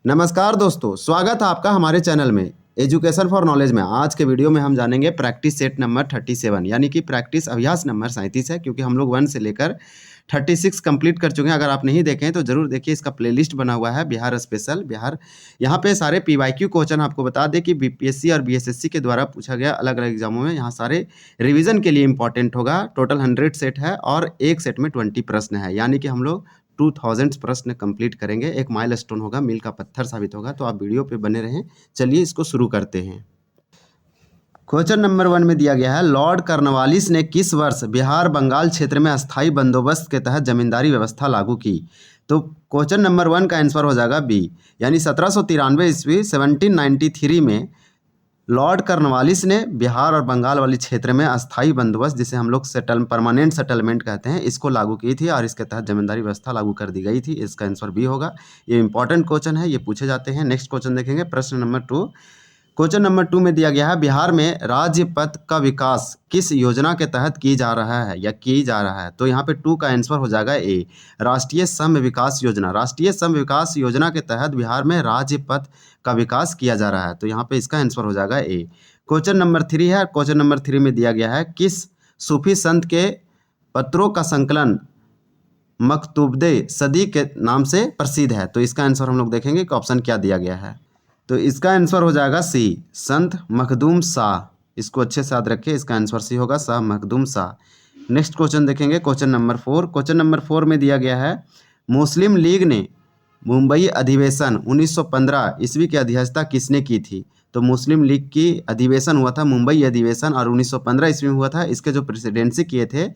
नमस्कार दोस्तों, स्वागत है आपका हमारे चैनल में एजुकेशन फॉर नॉलेज में। आज के वीडियो में हम जानेंगे प्रैक्टिस सेट नंबर 37 यानी कि प्रैक्टिस अभ्यास नंबर 37 है, क्योंकि हम लोग 1 से लेकर 36 कंप्लीट कर चुके हैं। अगर आप नहीं देखें तो ज़रूर देखिए, इसका प्लेलिस्ट बना हुआ है बिहार स्पेशल बिहार। यहाँ पे सारे पीवाईक्यू क्वेश्चन आपको बता दें कि बीपीएससी और बीएसएससी के द्वारा पूछा गया अलग अलग एग्जामों में। यहाँ सारे रिवीजन के लिए इंपॉर्टेंट होगा। टोटल 100 सेट है और एक सेट में 20 प्रश्न है, यानी कि हम लोग 2000 प्रश्न कंप्लीट करेंगे। एक माइलस्टोन होगा, मील का पत्थर साबित होगा। तो आप वीडियो पे बने रहें। चलिए इसको शुरू करते हैं। क्वेश्चन नंबर 1 में दिया गया है, लॉर्ड कॉर्नवालिस ने किस वर्ष बिहार बंगाल क्षेत्र में अस्थायी बंदोबस्त के तहत जमींदारी व्यवस्था लागू की? तो क्वेश्चन नंबर 1 का आंसर हो जाएगा बी, यानी 1793 ईस्वी 1793 में लॉर्ड कॉर्नवालिस ने बिहार और बंगाल वाली क्षेत्र में अस्थायी बंदोबस्त, जिसे हम लोग परमानेंट सेटलमेंट कहते हैं, इसको लागू की थी और इसके तहत जमींदारी व्यवस्था लागू कर दी गई थी। इसका आंसर बी होगा। ये इंपॉर्टेंट क्वेश्चन है, ये पूछे जाते हैं। नेक्स्ट क्वेश्चन देखेंगे, प्रश्न नंबर 2। क्वेश्चन नंबर 2 में दिया गया है, बिहार में राज्य पथ का विकास किस योजना के तहत की जा रहा है या की जा रहा है? तो यहाँ पे 2 का आंसर हो जाएगा ए, राष्ट्रीय समग्र विकास योजना। राष्ट्रीय समग्र विकास योजना के तहत बिहार में राज्य पथ का विकास किया जा रहा है। तो यहाँ पे इसका आंसर हो जाएगा ए। क्वेश्चन नंबर 3 है। क्वेश्चन नंबर 3 में दिया गया है, किस सूफी संत के पत्रों का संकलन मकतूबे सदी के नाम से प्रसिद्ध है? तो इसका आंसर हम लोग देखेंगे कि ऑप्शन क्या दिया गया है। तो इसका आंसर हो जाएगा सी, संत मखदूम शाह। इसको अच्छे से याद रखिए, इसका आंसर सी होगा, शाह मखदूम शाह। नेक्स्ट क्वेश्चन देखेंगे, क्वेश्चन नंबर 4। क्वेश्चन नंबर 4 में दिया गया है, मुस्लिम लीग ने मुंबई अधिवेशन 1915 ईस्वी की अध्यक्षता किसने की थी? तो मुस्लिम लीग की अधिवेशन हुआ था, मुंबई अधिवेशन, और 1915 ईस्वी में हुआ था। इसके जो प्रेसिडेंसी किए थे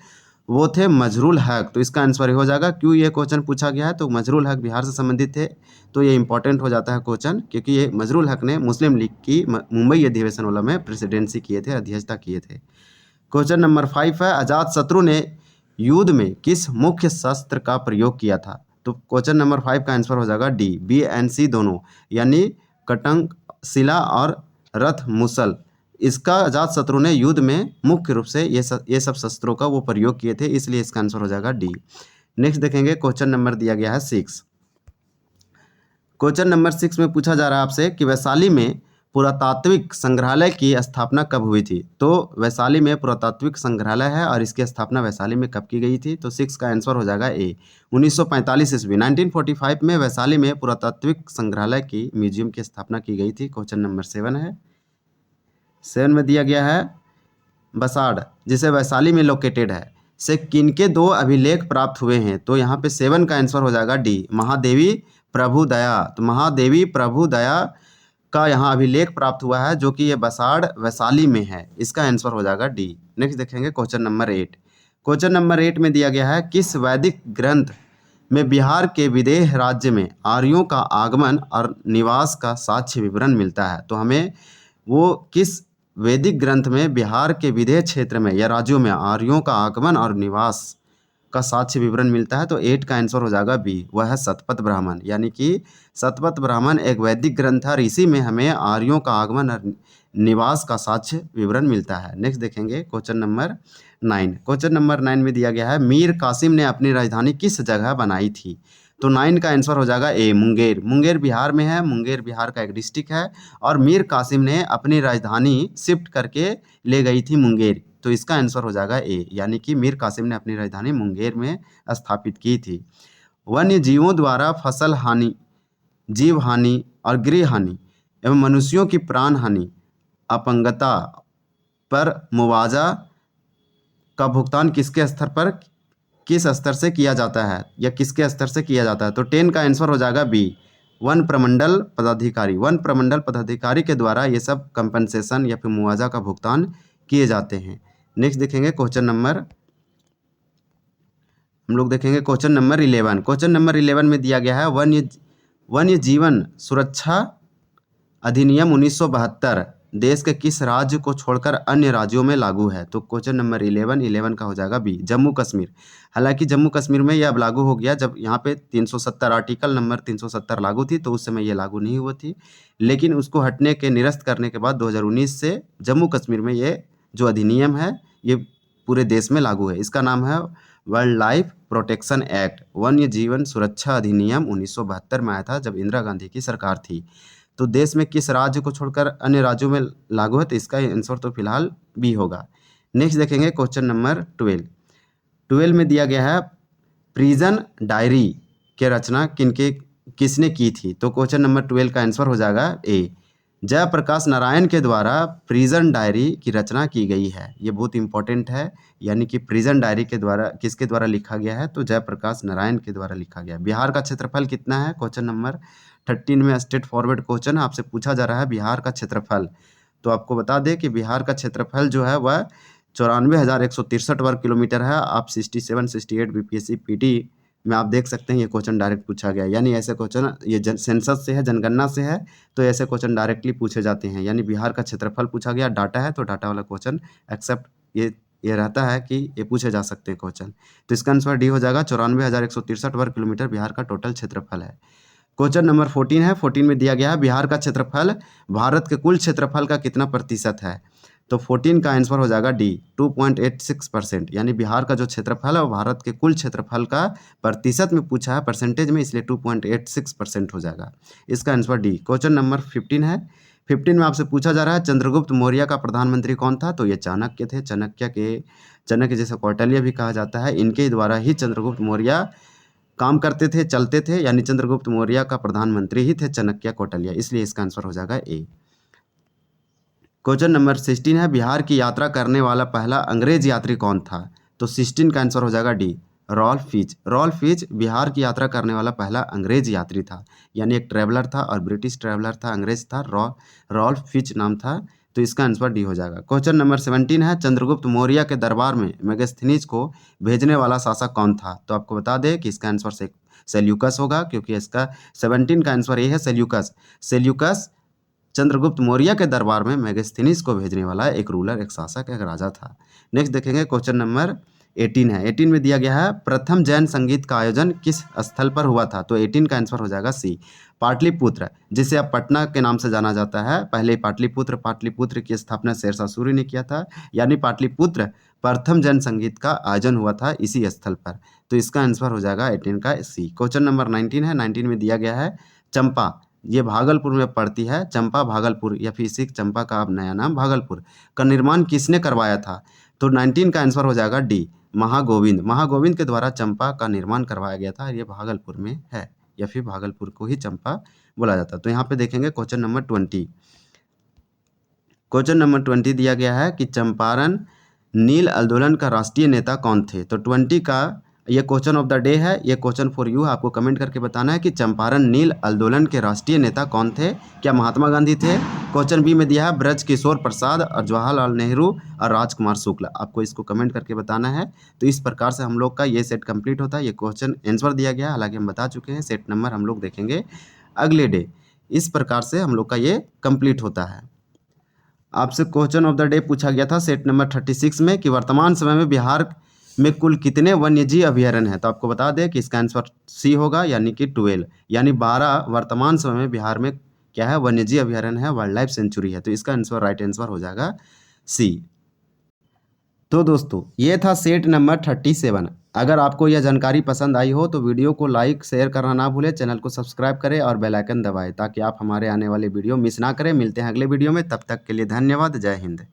वो थे मजरूल हक। तो इसका आंसर हो जाएगा, क्यों ये क्वेश्चन पूछा गया है, तो मजरूल हक बिहार से संबंधित थे, तो ये इंपॉर्टेंट हो जाता है क्वेश्चन, क्योंकि ये मजरूल हक ने मुस्लिम लीग की मुंबई अधिवेशन वाला में प्रेसिडेंसी किए थे, अध्यक्षता किए थे। क्वेश्चन नंबर 5 है, अजातशत्रु ने युद्ध में किस मुख्य शस्त्र का प्रयोग किया था? तो क्वेश्चन नंबर 5 का आंसर हो जाएगा डी, बी एंड सी दोनों, यानी कटंग शिला और रथ मुसल। इसका अजातशत्रु ने युद्ध में मुख्य रूप से ये सब शस्त्रों का वो प्रयोग किए थे, इसलिए इसका आंसर हो जाएगा डी। नेक्स्ट देखेंगे, क्वेश्चन नंबर दिया गया है 6। क्वेश्चन नंबर 6 में पूछा जा रहा है आपसे कि वैशाली में पुरातात्विक संग्रहालय की स्थापना कब हुई थी? तो वैशाली में पुरातात्विक संग्रहालय है और इसकी स्थापना वैशाली में कब की गई थी? तो 6 का आंसर हो जाएगा ए, 1945 ईस्वी, 1945 में वैशाली में पुरातात्विक संग्रहालय की म्यूजियम की स्थापना की गई थी। क्वेश्चन नंबर 7 है। 7 में दिया गया है, बसाड़ जिसे वैशाली में लोकेटेड है से किनके 2 अभिलेख प्राप्त हुए हैं? तो यहाँ पे 7 का आंसर हो जाएगा डी, महादेवी प्रभु दया। तो महादेवी प्रभु दया का यहाँ अभिलेख प्राप्त हुआ है, जो कि ये बसाड़ वैशाली में है। इसका आंसर हो जाएगा डी। नेक्स्ट देखेंगे, क्वेश्चन नंबर 8। क्वेश्चन नंबर 8 में दिया गया है, किस वैदिक ग्रंथ में बिहार के विदेह राज्य में आर्यों का आगमन और निवास का साक्ष्य विवरण मिलता है? तो हमें वो किस वैदिक ग्रंथ में बिहार के विदेह क्षेत्र में या राज्यों में आर्यों का आगमन और निवास का साक्ष्य विवरण मिलता है? तो 8 का आंसर हो जाएगा बी, वह है शतपथ ब्राह्मण। यानी कि शतपथ ब्राह्मण एक वैदिक ग्रंथ है, इसी में हमें आर्यों का आगमन और निवास का साक्ष्य विवरण मिलता है। नेक्स्ट देखेंगे, क्वेश्चन नंबर 9। क्वेश्चन नंबर 9 में दिया गया है, मीर कासिम ने अपनी राजधानी किस जगह बनाई थी? तो 9 का आंसर हो जाएगा ए, मुंगेर। मुंगेर बिहार में है, मुंगेर बिहार का एक डिस्ट्रिक्ट है, और मीर कासिम ने अपनी राजधानी शिफ्ट करके ले गई थी मुंगेर। तो इसका आंसर हो जाएगा ए, यानी कि मीर कासिम ने अपनी राजधानी मुंगेर में स्थापित की थी। वन्य जीवों द्वारा फसल हानि, जीव हानि और गृह हानि एवं मनुष्यों की प्राण हानि, अपंगता पर मुआवजा का भुगतान किसके स्तर पर, किस स्तर से किया जाता है या किसके स्तर से किया जाता है? तो 10 का आंसर हो जाएगा बी, वन प्रमंडल पदाधिकारी। वन प्रमंडल पदाधिकारी के द्वारा ये सब कंपनसेशन या फिर मुआवजा का भुगतान किए जाते हैं। नेक्स्ट देखेंगे, क्वेश्चन नंबर हम लोग देखेंगे क्वेश्चन नंबर 11। क्वेश्चन नंबर 11 में दिया गया है, वन्य जीवन सुरक्षा अधिनियम 1972 देश के किस राज्य को छोड़कर अन्य राज्यों में लागू है? तो क्वेश्चन नंबर 11 का हो जाएगा बी, जम्मू कश्मीर। हालांकि जम्मू कश्मीर में यह अब लागू हो गया जब यहाँ पे 370 आर्टिकल नंबर 370 लागू थी, तो उस समय ये लागू नहीं हुई थी, लेकिन उसको हटने के निरस्त करने के बाद 2019 से जम्मू कश्मीर में ये जो अधिनियम है ये पूरे देश में लागू है। इसका नाम है वाइल्ड लाइफ प्रोटेक्शन एक्ट, वन्य जीवन सुरक्षा अधिनियम 1972 में आया था जब इंदिरा गांधी की सरकार थी। तो देश में किस राज्य को छोड़कर अन्य राज्यों में लागू है, तो इसका आंसर तो फिलहाल बी होगा। नेक्स्ट देखेंगे क्वेश्चन नंबर 12 में दिया गया है प्रिजन डायरी की रचना किसने की थी, तो क्वेश्चन नंबर 12 का आंसर हो जाएगा ए, जयप्रकाश नारायण के द्वारा प्रिजन डायरी की रचना की गई है। ये बहुत इंपॉर्टेंट है, यानी कि प्रिजन डायरी के द्वारा किसके द्वारा लिखा गया है, तो जयप्रकाश नारायण के द्वारा लिखा गया। बिहार का क्षेत्रफल कितना है, क्वेश्चन नंबर 13 में स्ट्रेट फॉरवर्ड क्वेश्चन आपसे पूछा जा रहा है बिहार का क्षेत्रफल। तो आपको बता दें कि बिहार का क्षेत्रफल जो है वह 94,163 वर्ग किलोमीटर है। आप 67 68 बीपीएससी पीटी में आप देख सकते हैं ये क्वेश्चन डायरेक्ट पूछा गया, यानी ऐसे क्वेश्चन ये सेंसस से है, जनगणना से है, तो ऐसे क्वेश्चन डायरेक्टली पूछे जाते हैं। यानी बिहार का क्षेत्रफल पूछा गया, डाटा है तो डाटा वाला क्वेश्चन एक्सेप्ट ये रहता है कि ये पूछे जा सकते हैं क्वेश्चन। तो इसका आंसर डी हो जाएगा, 94,163 वर्ग किलोमीटर बिहार का टोटल क्षेत्रफल है। क्वेश्चन नंबर 14 है, 14 में दिया गया है बिहार का क्षेत्रफल भारत के कुल क्षेत्रफल का कितना प्रतिशत है, तो 14 का आंसर हो जाएगा डी, 2.86%। यानी बिहार का जो क्षेत्रफल है वो भारत के कुल क्षेत्रफल का प्रतिशत में पूछा है, परसेंटेज में, इसलिए 2.86% हो जाएगा। इसका आंसर डी। क्वेश्चन नंबर 15 है, 15 में आपसे पूछा जा रहा है चंद्रगुप्त मौर्य का प्रधानमंत्री कौन था, तो ये चाणक्य थे। चाणक्य जैसे कौटिल्य भी कहा जाता है, इनके द्वारा ही चंद्रगुप्त मौर्य काम करते थे, चलते थे, यानी चंद्रगुप्त मौर्य का प्रधानमंत्री ही थे चाणक्य कौटिल्य, इसलिए इसका आंसर हो जाएगा ए। क्वेश्चन नंबर 16 है, बिहार की यात्रा करने वाला पहला अंग्रेज यात्री कौन था, तो 16 का आंसर हो जाएगा D, Ralph Fitch. Ralph Fitch Bihar की यात्रा करने वाला पहला अंग्रेज यात्री था, यानी एक ट्रैवलर था और ब्रिटिश ट्रैवलर था, अंग्रेज था, रॉल्फ फिच नाम था, तो इसका आंसर डी हो जाएगा। क्वेश्चन नंबर 17 है, चंद्रगुप्त मौर्य के दरबार में मेगास्थनीज को भेजने वाला शासक कौन था, तो आपको बता दें कि इसका आंसर सेल्यूकस होगा, क्योंकि इसका 17 का आंसर ये है सेल्यूकस। सेल्यूकस चंद्रगुप्त मौर्य के दरबार में मेगास्थनीज को भेजने वाला एक रूलर, एक शासक, एक राजा था। नेक्स्ट देखेंगे क्वेश्चन नंबर 18 है, 18 में दिया गया है प्रथम जैन संगीत का आयोजन किस स्थल पर हुआ था, तो 18 का आंसर हो जाएगा सी, पाटलिपुत्र, जिसे अब पटना के नाम से जाना जाता है। पहले पाटलिपुत्र की स्थापना शेरशाह सूरी ने किया था, यानी पाटलिपुत्र प्रथम जैन संगीत का आयोजन हुआ था इसी स्थल पर, तो इसका आंसर हो जाएगा 18 का सी। क्वेश्चन नंबर 19 है, 19 में दिया गया है चंपा, ये भागलपुर में पड़ती है, चंपा भागलपुर, या फिर इसी चंपा का अब नया नाम भागलपुर, का निर्माण किसने करवाया था, तो 19 का आंसर हो जाएगा डी, महागोविंद। महागोविंद के द्वारा चंपा का निर्माण करवाया गया था, ये भागलपुर में है, या फिर भागलपुर को ही चंपा बोला जाता है। तो यहाँ पे देखेंगे क्वेश्चन नंबर 20। क्वेश्चन नंबर 20 दिया गया है कि चंपारण नील आंदोलन का राष्ट्रीय नेता कौन थे, तो 20 का ये क्वेश्चन ऑफ द डे है, ये क्वेश्चन फॉर यू, आपको कमेंट करके बताना है कि चंपारण नील आंदोलन के राष्ट्रीय नेता कौन थे, क्या महात्मा गांधी थे। क्वेश्चन बी में दिया है ब्रज किशोर प्रसाद और जवाहरलाल नेहरू और राजकुमार शुक्ल, आपको इसको कमेंट करके बताना है। तो इस प्रकार से हम लोग का ये सेट कंप्लीट होता है, ये क्वेश्चन आंसर दिया गया, हालांकि हम बता चुके हैं, सेट नंबर हम लोग देखेंगे अगले डे। इस प्रकार से हम लोग का ये कंप्लीट होता है। आपसे क्वेश्चन ऑफ द डे पूछा गया था सेट नंबर 36 में कि वर्तमान समय में बिहार में कुल कितने वन्यजीव अभयारण्य हैं, तो आपको बता दें कि इसका आंसर सी होगा, यानी कि 12, यानी 12 वर्तमान समय में बिहार में क्या है, वन्यजीव अभयारण्य है, वाइल्ड लाइफ सेंचुरी है, तो इसका आंसर राइट आंसर हो जाएगा सी। तो दोस्तों ये था सेट नंबर 37। अगर आपको यह जानकारी पसंद आई हो तो वीडियो को लाइक शेयर करना ना भूलें, चैनल को सब्सक्राइब करें और बेल आइकन दबाएं ताकि आप हमारे आने वाले वीडियो मिस ना करें। मिलते हैं अगले वीडियो में, तब तक के लिए धन्यवाद। जय हिंद।